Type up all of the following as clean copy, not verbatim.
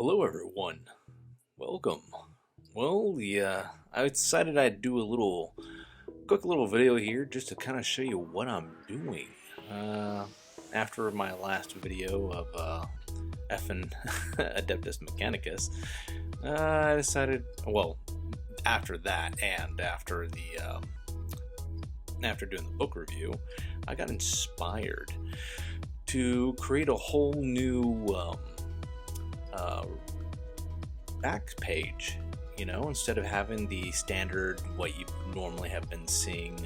Hello everyone, welcome. Well, I decided I'd do a quick little video here just to kind of show you what I'm doing. Uh, After my last video of effing Adeptus Mechanicus, I decided, well, after that and after doing the book review, I got inspired to create a whole new back page. Instead of having the standard what you normally have been seeing,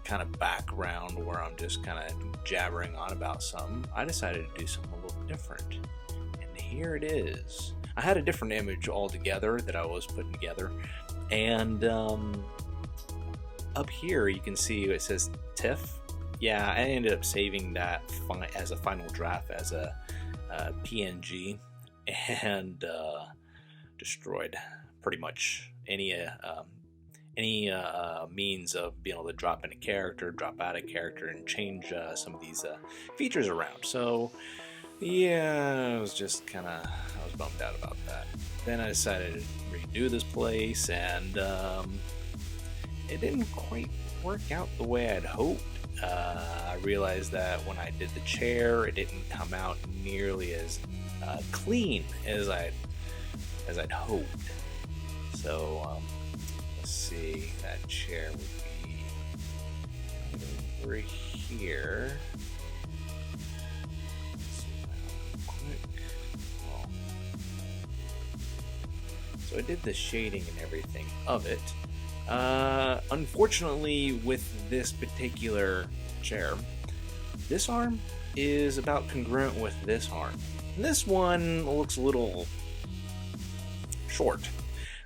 kind of background where I'm just kind of jabbering on about something, I decided to do something a little different. And here it is. I had a different image altogether that I was putting together, and up here you can see it says TIFF. Yeah, I ended up saving that as a final draft as a PNG, and destroyed pretty much any means of being able to drop in a character, drop out a character, and change some of these features around. So yeah, I was bummed out about that. Then I decided to redo this place, and it didn't quite work out the way I'd hoped. I realized that when I did the chair, it didn't come out nearly as clean as I'd hoped. So let's see, that chair would be over here. Let's see that quick. Well, so I did the shading and everything of it. Unfortunately, with this particular chair, this arm is about congruent with this arm. And this one looks a little short,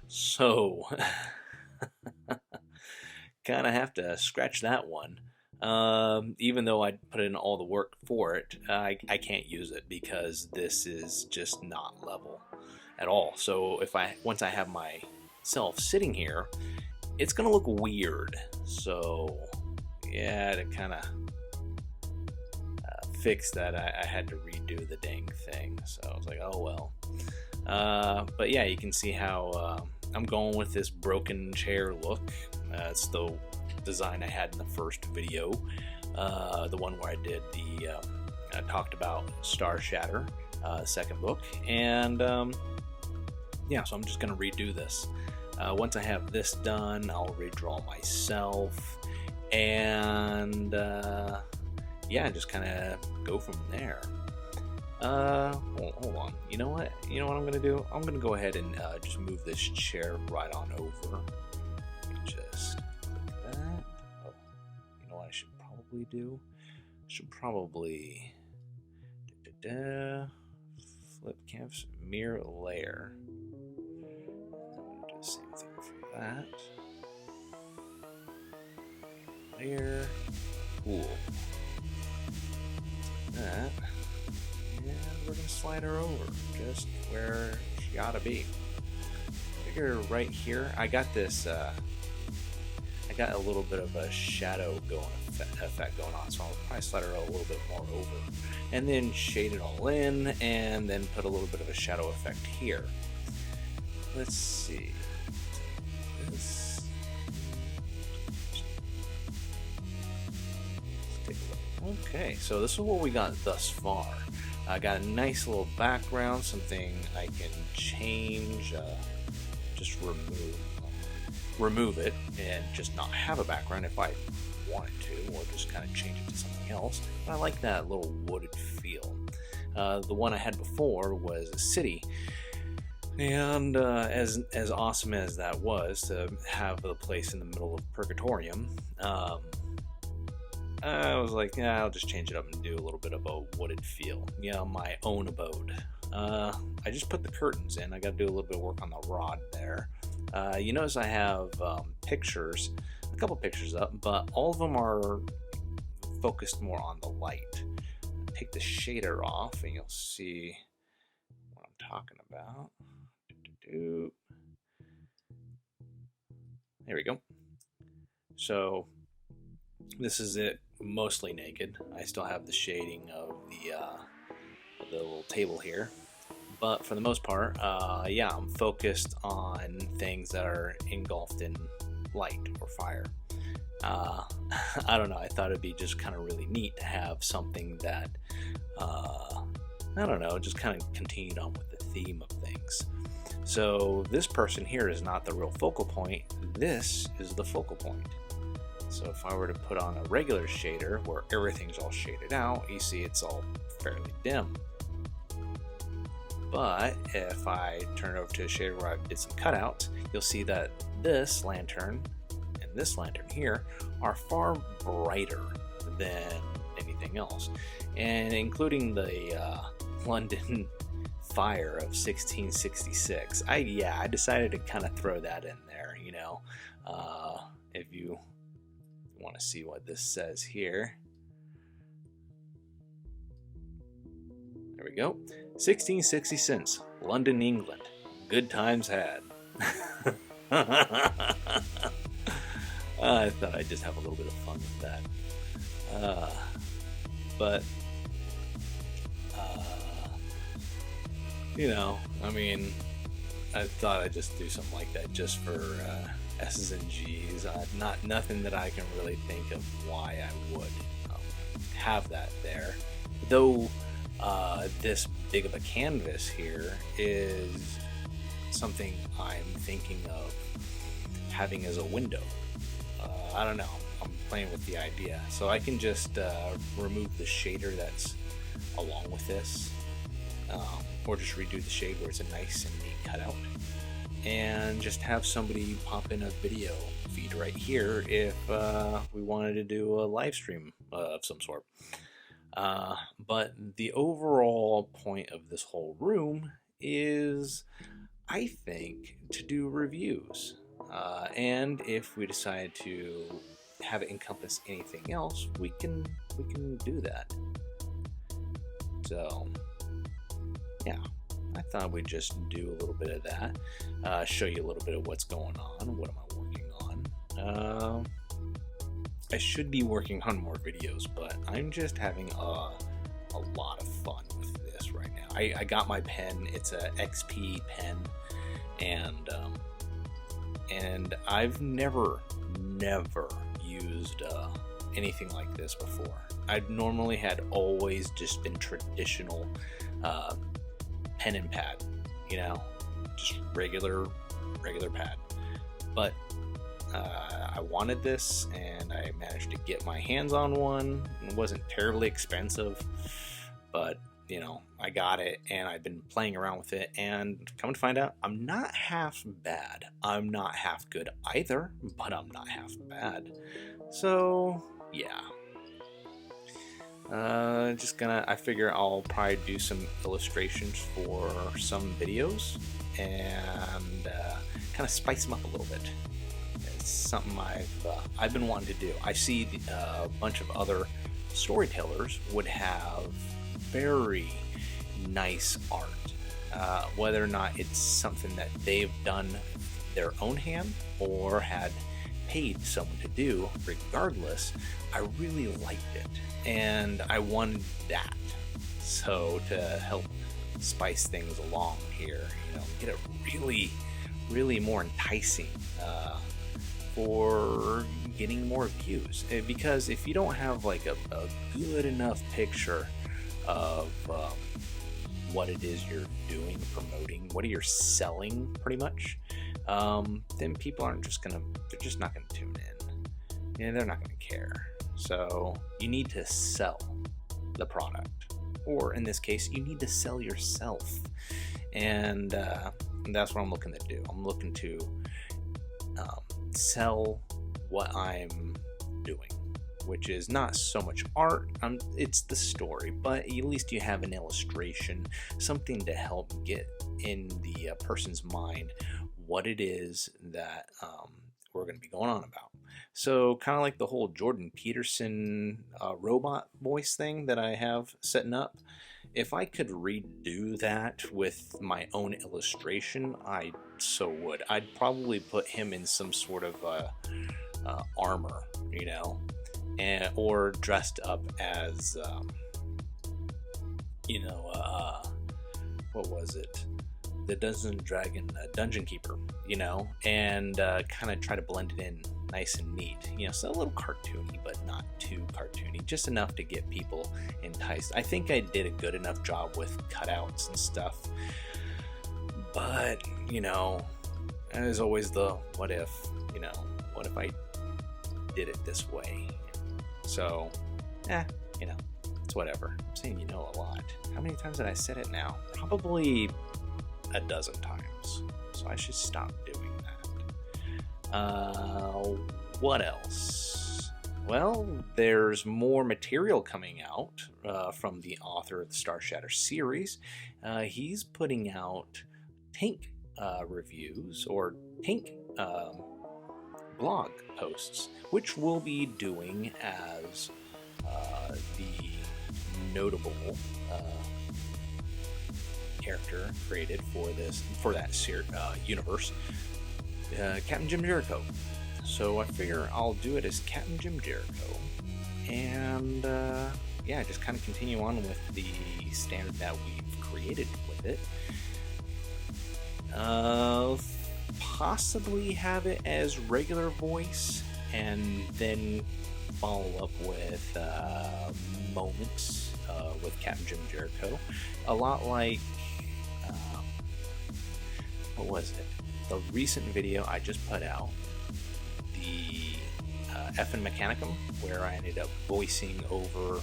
so kind of have to scratch that one. Even though I put in all the work for it, I can't use it because this is just not level at all. So once I have myself sitting here, it's gonna look weird. So yeah, to kind of fix that, I had to redo the dang thing. So I was like, oh well. But yeah, you can see how I'm going with this broken chair look. It's the design I had in the first video, the one where I talked about Star Shatter, second book, and yeah, so I'm just gonna redo this. Once I have this done, I'll redraw myself, and yeah, just kind of go from there. Hold on. You know what I'm gonna do? I'm gonna go ahead and just move this chair right on over. Just like that. Oh, you know what I should probably do? I should probably flip canvas mirror layer. Do the same thing for that. Layer. Cool. That. And we're gonna slide her over just where she ought to be. Figure right here. I got this. I got a little bit of a shadow effect going on, so I'll probably slide her a little bit more over, and then shade it all in, and then put a little bit of a shadow effect here. Let's see. This. Let's take a look. Okay, so this is what we got thus far. I got a nice little background, something I can change, just remove it, and just not have a background if I wanted to, or just kind of change it to something else. But I like that little wooded feel. The one I had before was a city, and as awesome as that was to have the place in the middle of Purgatorium, I was like, yeah, I'll just change it up and do a little bit of a wooded feel. My own abode. I just put the curtains in. I got to do a little bit of work on the rod there. You notice I have a couple pictures up, but all of them are focused more on the light. Take the shader off and you'll see what I'm talking about. There we go. So this is it, mostly naked. I still have the shading of the the little table here. But for the most part, yeah, I'm focused on things that are engulfed in light or fire. I don't know, I thought it'd be just kind of really neat to have something that, I don't know, just kind of continued on with the theme of things. So this person here is not the real focal point, this is the focal point. So if I were to put on a regular shader where everything's all shaded out, you see it's all fairly dim. But if I turn it over to a shader where I did some cutouts, you'll see that this lantern and this lantern here are far brighter than anything else. And including the London fire of 1666, I decided to kind of throw that in there, you know. If you want to see what this says here. There we go. 1666, London, England. Good times had. I thought I'd just have a little bit of fun with that. But, you know, I mean, I thought I'd just do something like that just for S's and G's. Nothing that I can really think of why I would have that there. Though this big of a canvas here is something I'm thinking of having as a window. I don't know, I'm playing with the idea. So I can just remove the shader that's along with this, or just redo the shade where it's a nice and neat cutout, and just have somebody pop in a video feed right here if we wanted to do a live stream of some sort. But the overall point of this whole room is, I think, to do reviews. And if we decide to have it encompass anything else, we can do that. So, yeah, I thought we'd just do a little bit of that, show you a little bit of what's going on, what am I working on. I should be working on more videos, but I'm just having a lot of fun with this right now. I got my pen, it's a XP pen, and I've never used anything like this before. I've normally had always just been traditional pen and pad, you know, just regular pad. But I wanted this, and I managed to get my hands on one. It wasn't terribly expensive, but you know, I got it, and I've been playing around with it, and come to find out, I'm not half bad. I'm not half good either, but I'm not half bad. So yeah, I figure I'll probably do some illustrations for some videos and kind of spice them up a little bit. It's something I've been wanting to do. I see a bunch of other storytellers would have very nice art, whether or not it's something that they've done their own hand or had paid someone to do. Regardless, I really liked it, and I wanted that. So to help spice things along here, you know, get it really more enticing for getting more views. Because if you don't have like a good enough picture of what it is you're doing, promoting, what are you selling, pretty much, then people they're just not gonna tune in. Yeah, they're not gonna care. So you need to sell the product, or in this case, you need to sell yourself, and that's what I'm looking to do. I'm looking to sell what I'm doing, which is not so much art, it's the story, but at least you have an illustration, something to help get in the person's mind what it is that we're going to be going on about. So kind of like the whole Jordan Peterson robot voice thing that I have setting up, if I could redo that with my own illustration, I so would. I'd probably put him in some sort of armor, you know, or dressed up as you know, what was it? The Dungeons and Dragon Dungeon Keeper, you know, and kind of try to blend it in nice and neat. You know, so a little cartoony, but not too cartoony, just enough to get people enticed. I think I did a good enough job with cutouts and stuff, but, you know, there's always the what if, you know, what if I did it this way? So, you know, it's whatever. I'm saying, you know, a lot. How many times did I said it now? Probably a dozen times. So I should stop doing that. What else? Well, there's more material coming out from the author of the Star Shatter series. He's putting out tank reviews or tank blog posts, which we'll be doing as the notable character created for that universe, Captain Jim Jericho. So I figure I'll do it as Captain Jim Jericho, and yeah, just kind of continue on with the standard that we've created with it. Possibly have it as regular voice, and then follow up with moments with Captain Jim Jericho. A lot like what was it? The recent video I just put out, the Effin' Mechanicum, where I ended up voicing over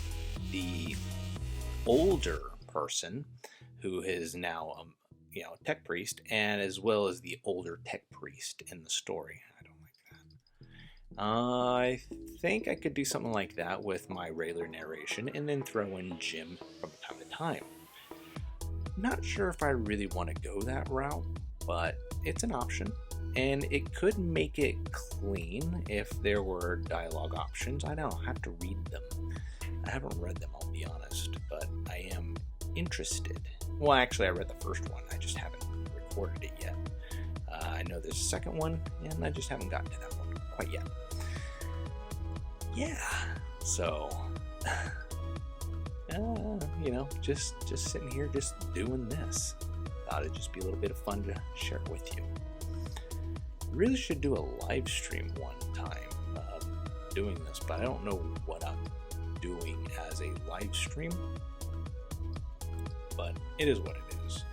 the older person who is now you know, tech priest, and as well as the older tech priest in the story. I don't like that. I think I could do something like that with my regular narration, and then throw in Jim from time to time. Not sure if I really want to go that route, but it's an option, and it could make it clean if there were dialogue options. I don't have to read them. I haven't read them, I'll be honest, but I am interested. Well, actually, I read the first one. I just haven't recorded it yet. I know there's a second one, and I just haven't gotten to that one quite yet. Yeah, so you know, just sitting here, just doing this. Thought it'd just be a little bit of fun to share it with you. Really should do a live stream one time doing this, but I don't know what I'm doing as a live stream. But it is what it is.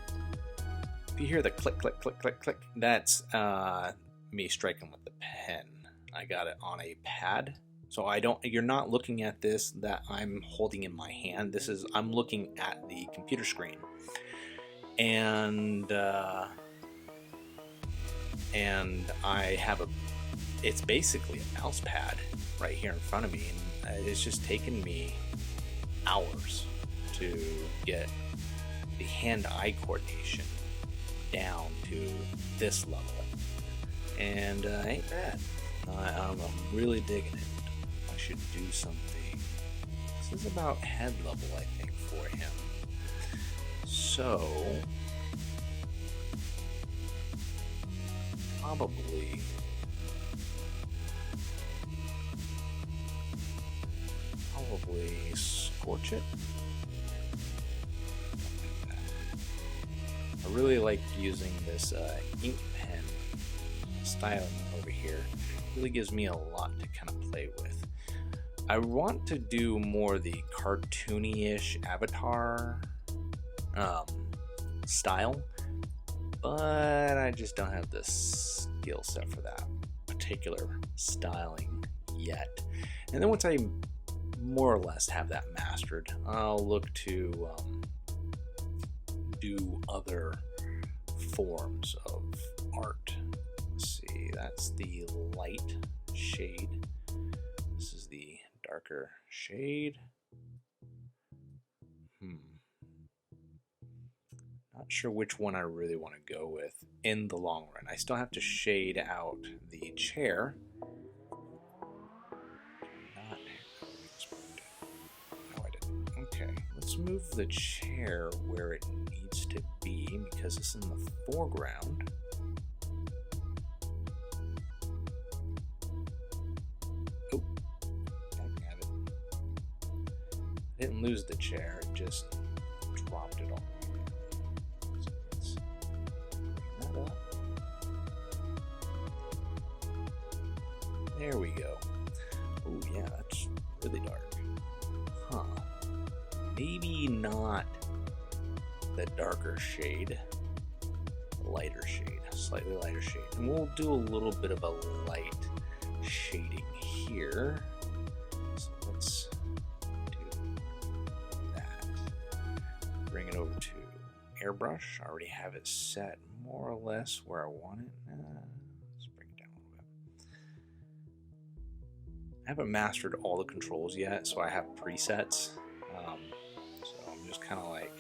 If you hear the click, click, click, click, click, that's me striking with the pen. I got it on a pad, so you're not looking at this that I'm holding in my hand. I'm looking at the computer screen, and I have it's basically a mouse pad right here in front of me, and it's just taken me hours to get the hand-eye coordination down to this level, and ain't bad. I'm really digging it. I should do something. This is about head level, I think, for him. So probably scorch it. I really like using this ink pen styling over here. It really gives me a lot to kind of play with. I want to do more the cartoony-ish avatar style, but I just don't have the skill set for that particular styling yet. And then once I more or less have that mastered, I'll look to do other forms of art. Let's see, that's the light shade. This is the darker shade. Not sure which one I really want to go with in the long run. I still have to shade out the chair. Okay, let's move the chair where it needs to be because it's in the foreground. Oh, I have it. I didn't lose the chair, it just There we go. Oh yeah, that's really dark. Huh. Maybe not the darker shade. Lighter shade. Slightly lighter shade. And we'll do a little bit of a light shading here. So let's do that. Bring it over to airbrush. I already have it set more or less where I want it. Let's bring it down a little bit. I haven't mastered all the controls yet, so I have presets. So I'm just kind of like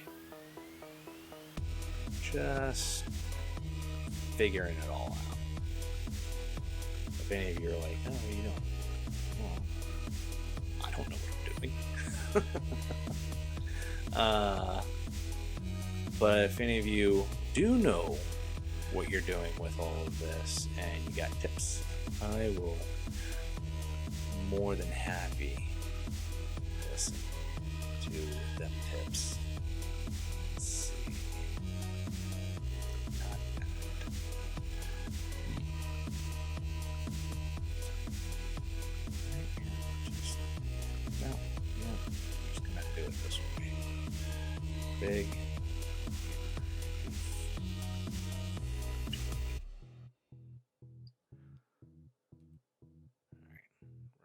just figuring it all out. If any of you are like, oh, you don't, well, I don't know what I'm doing. But if any of you do know what you're doing with all of this and you got tips, I will more than happy listen to them tips. Let's see. Not bad. Just gonna do it this way. Big.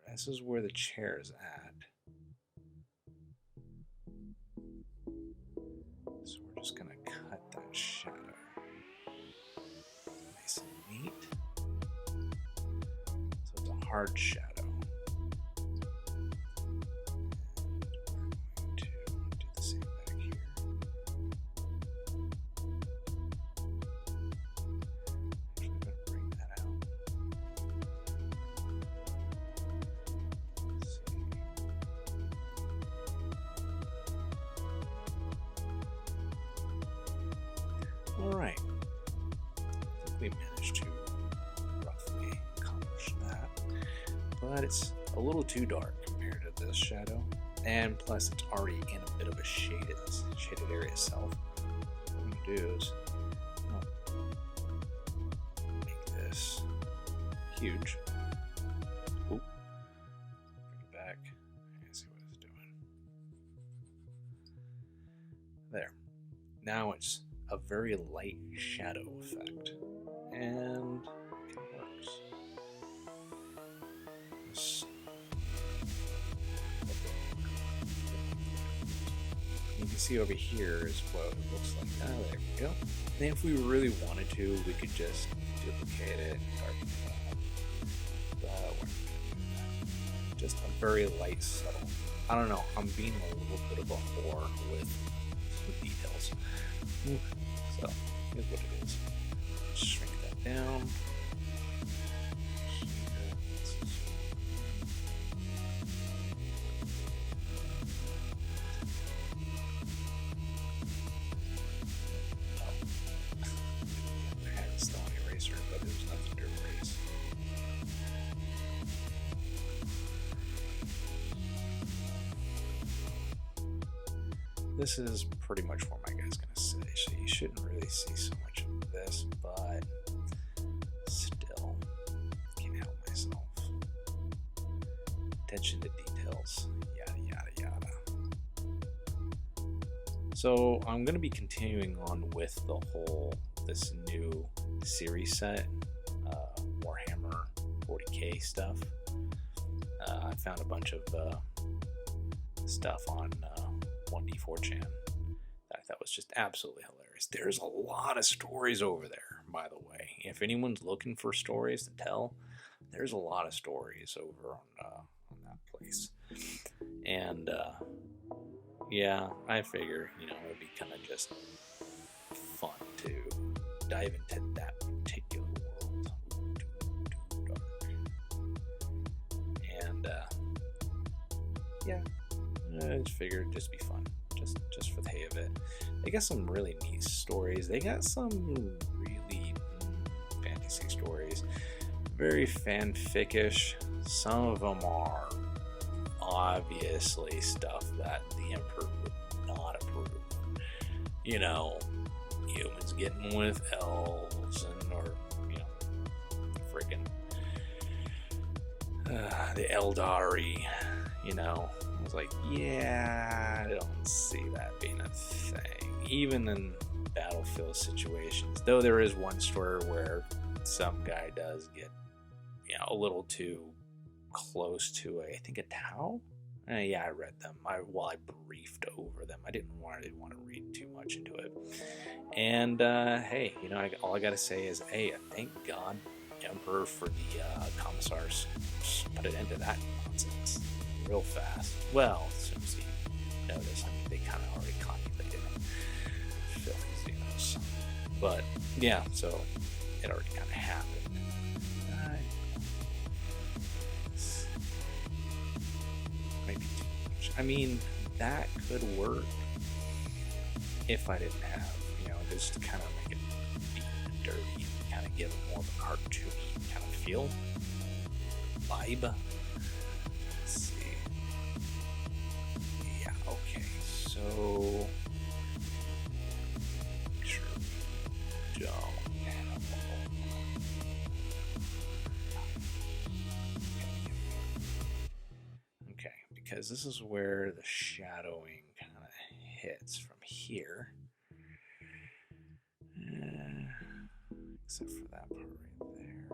This is where the chair is at. So we're just going to cut that shadow. Nice and neat. So it's a hard shadow. And we're going to do the same back here. Actually, I'm going to bring that out. Alright, I think we managed to roughly accomplish that, but it's a little too dark compared to this shadow, and plus it's already in a bit of a shaded area itself. What I'm going to do is make this huge. Oop. Bring it back and see what it's doing. There. Now it's a very light shadow effect, and it works. You can see over here is what it looks like. Oh, there we go. And if we really wanted to, we could just duplicate it, darken it up. Just a very light, subtle. I don't know. I'm being a little bit of a whore with the details. So, here's what it is. Shrink that down. I had a stone eraser, but there's nothing to erase. This is pretty much what my guy's going to say, so you shouldn't really see so much of this, but still, can't help myself. Attention to details, yada yada yada. So I'm going to be continuing on with this new series set, Warhammer 40k stuff. I found a bunch of stuff on 1D4chan that I thought was just absolutely hilarious. There's a lot of stories over there, by the way. If anyone's looking for stories to tell, there's a lot of stories over on that place. And yeah, I figure, it would be kind of just fun to dive into that particular world. Too dark. And yeah, I just figured it'd just be fun, just for the hey of it. They got some really neat stories. They got some really fantasy stories, very fanficish. Some of them are obviously stuff that the Emperor would not approve. Humans getting with elves, or freaking the Eldari, you know. I was like, yeah, I don't see that being a thing. Even in battlefield situations, though there is one story where some guy does get, you know, a little too close to I think a Tau. Yeah, I read them. I briefed over them. I didn't want to read too much into it. And hey, you know, all I gotta say is, hey, thank God, Emperor, for the commissars. Put an end to that nonsense real fast. Well, as soon as he noticed, I mean, they kind of already contemplated filthy Xenos. But yeah, so it already kind of happened. Maybe too much. I mean, that could work if I didn't have, you know, just to kind of make it deep and dirty and kind of give it more of a cartoony kind of feel, vibe. Let's see. Yeah, okay, so make sure we don't have okay, because this is where the shadowing kind of hits from here. Except for that part right there.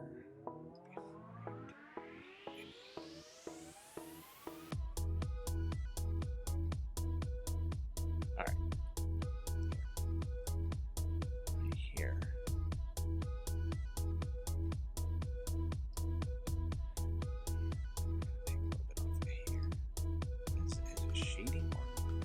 Alright. Right here. Take a little bit off of here. Is it shading or no?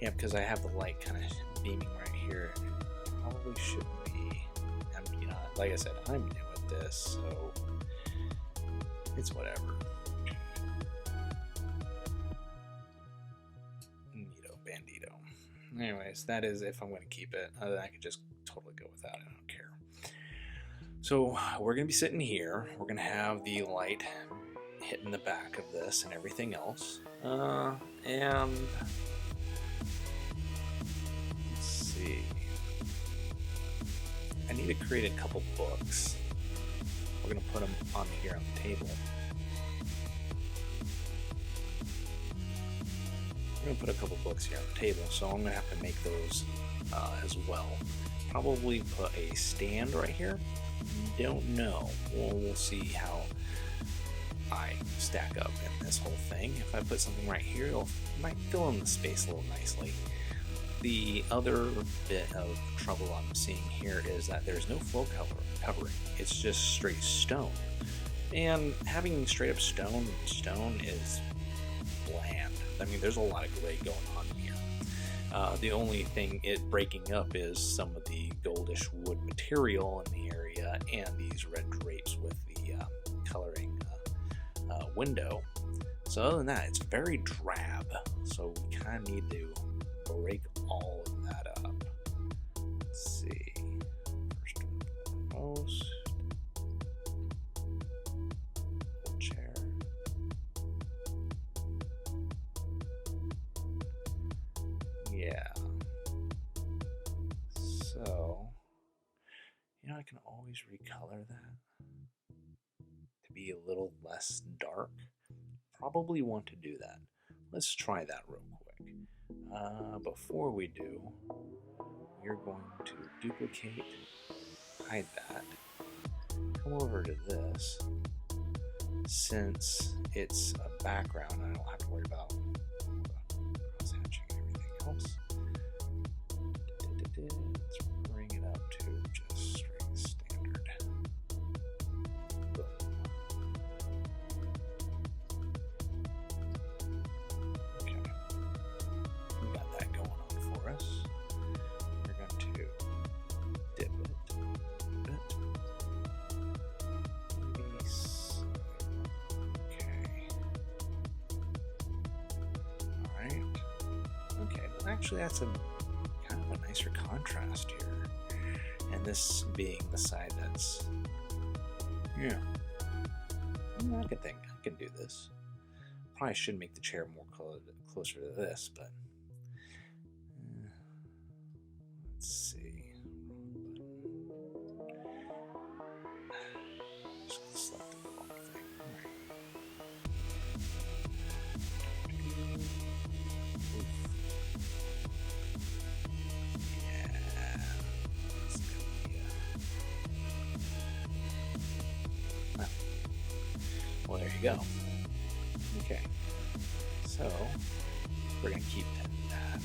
Yeah, because I have the light kind of beaming right here. It probably shouldn't be. You know, like I said, I'm new at this, so it's whatever. Neato bandito. Anyways, that is if I'm going to keep it. I could just totally go without it. I don't care. So we're going to be sitting here. We're going to have the light hitting the back of this and everything else. And I need to create a couple books. We're going to put them on here on the table. We're going to put a couple books here on the table, so I'm going to have to make those as well. Probably put a stand right here. Don't know. We'll see how I stack up in this whole thing. If I put something right here, it might fill in the space a little nicely. The other bit of trouble I'm seeing here is that there's no flow covering. It's just straight stone. And having straight up stone is bland. I mean, there's a lot of gray going on here. The only thing it breaking up is some of the goldish wood material in the area and these red drapes with the coloring window. So other than that, it's very drab. So we kind of need to break all of that up. Let's see. First and foremost, chair. Yeah. So, you know, I can always recolor that to be a little less dark. Probably want to do that. Let's try that real quick. Before we do, we're going to duplicate, hide that, come over to this. Since it's a background, I don't have to worry about cross-hatching and everything else. Let's bring it up to just straight standard. Boom. Okay. We got that going on for us. We're going to dip it a bit. Release. Okay. Alright. Okay, well actually that's a kind of a nicer contrast here. And this being the side that's Yeah. I can do this. Probably should make the chair more closer to this, but let's see. Just selected the wrong thing. Well, there you go. Okay, so we're gonna keep that.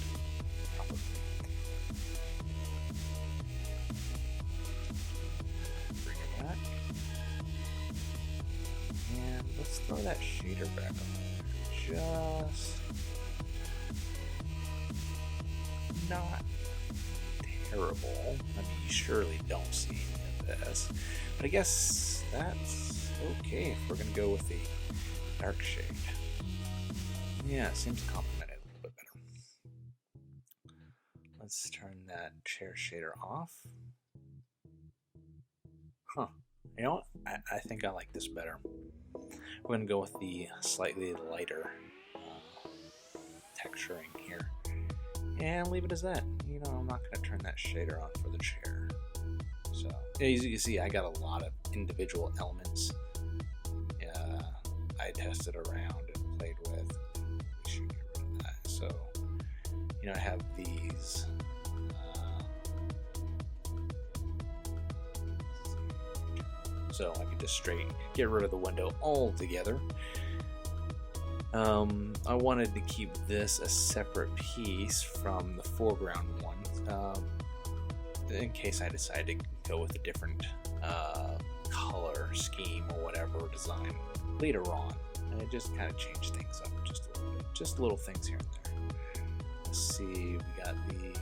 Bring it back, and let's throw that shader back on there. Just not terrible. I mean, you surely don't see any of this, but I guess that's okay if we're gonna go with the dark shade. Yeah, it seems to complement it a little bit better. Let's turn that chair shader off. Huh. You know what? I think I like this better. We're going to go with the slightly lighter texturing here. And leave it as that. You know, I'm not going to turn that shader on for the chair. So, yeah, as you can see, I got a lot of individual elements I tested around and played with. We should get rid of that. So, you know, I have these. So I could just straight get rid of the window altogether. I wanted to keep this a separate piece from the foreground one, in case I decide to go with a different color scheme or whatever design later on. And it just kind of changed things up just a little bit, just little things here and there. Let's see, we got the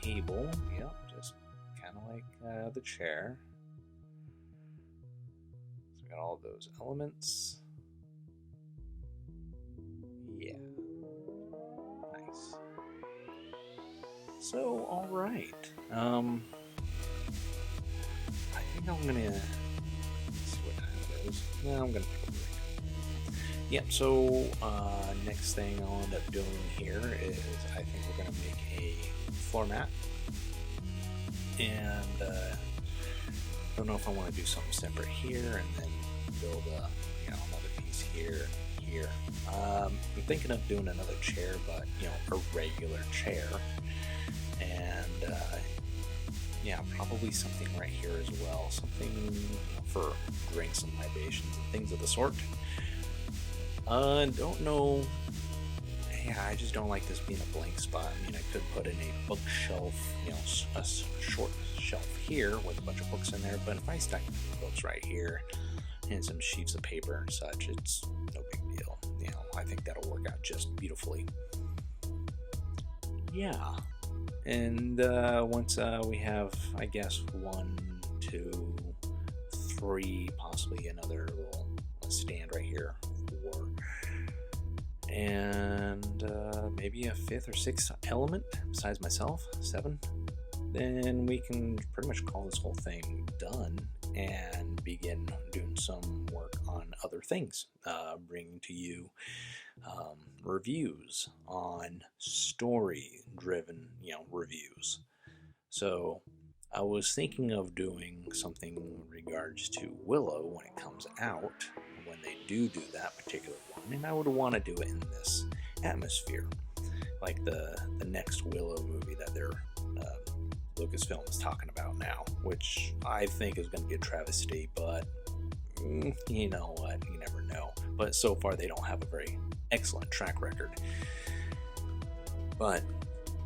table, yep, just kind of like the chair. So we got all those elements. Yeah, nice. So, all right. I think I'm gonna see what that is. No, I'm gonna pick up a break. Yep. So next thing I'll end up doing here is I think we're gonna make a floor mat, and I don't know if I want to do something separate here and then build a another piece here. I'm thinking of doing another chair, but a regular chair, and yeah, probably something right here as well, something for drinks and libations and things of the sort. Don't know. Yeah, I just don't like this being a blank spot. I mean, I could put in a bookshelf, a short shelf here with a bunch of books in there, but if I stack books right here and some sheets of paper and such, it's no big deal. I think that'll work out just beautifully. Yeah, and once we have, I guess, 1, 2, 3, possibly another little stand right here, 4, and maybe a 5th or 6th element besides myself, 7, then we can pretty much call this whole thing done and begin doing some work on other things, bringing to you reviews on story-driven, reviews. So I was thinking of doing something in regards to Willow when it comes out, when they do that particular one, and I would want to do it in this atmosphere, like the next Willow movie that they're Lucasfilm is talking about now, which I think is going to be a travesty, but you know what, you never know. But so far they don't have a very excellent track record. But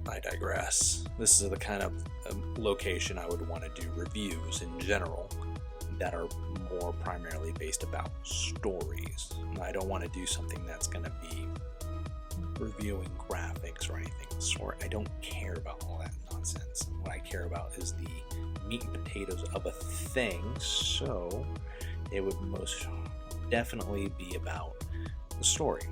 I digress. This is the kind of location I would want to do reviews in general that are more primarily based about stories. I don't want to do something that's going to be reviewing graphics or anything of the sort. I don't care about all that nonsense. What I care about is the meat and potatoes of a thing, so it would most definitely be about the story.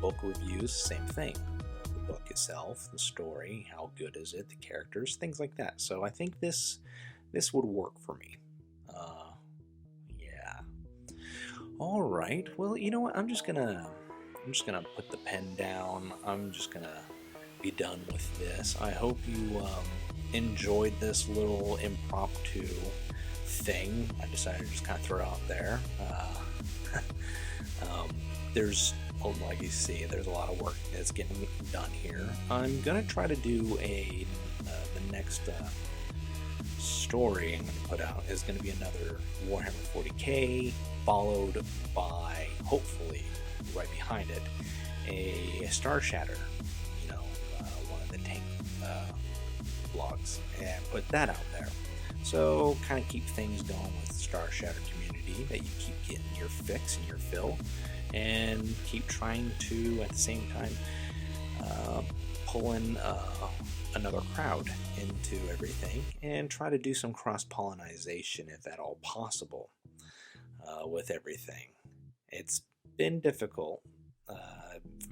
Book reviews, same thing. The book itself, the story, how good is it, the characters, things like that. So I think this would work for me. Yeah, All right. Well, you know what? I'm just gonna put the pen down. I'm just gonna be done with this. I hope you enjoyed this little impromptu thing. I decided to just kind of throw it out there. There's, like you see, there's a lot of work that's getting done here. I'm gonna try to do the next story I'm going to put out is going to be another Warhammer 40k, followed by, hopefully, right behind it, a Star Shatter, one of the tank blogs, and put that out there. So kind of keep things going with the Star Shatter community, that you keep getting your fix and your fill, and keep trying to, at the same time, pull in another crowd into everything and try to do some cross-pollination if at all possible with everything. It's been difficult,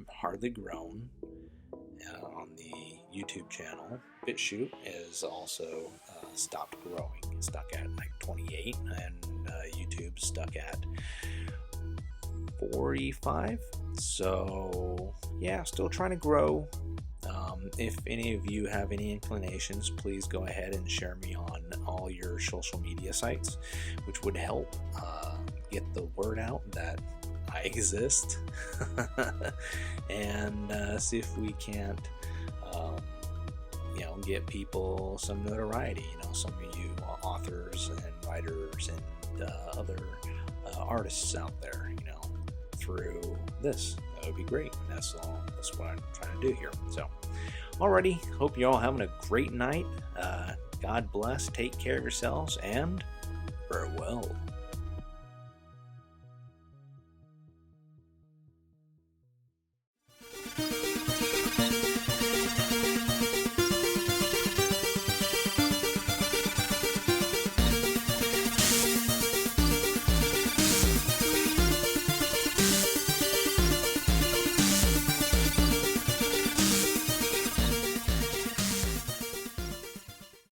hardly grown on the YouTube channel. BitChute is also stopped growing, stuck at like 28, and YouTube's stuck at 45. So yeah, still trying to grow. If any of you have any inclinations, please go ahead and share me on all your social media sites, which would help get the word out that I exist, and see if we can't get people some notoriety. Some of you authors and writers and other artists out there, through this. That would be great. That's what I'm trying to do here. So, alrighty, hope you're all having a great night. God bless, take care of yourselves, and farewell.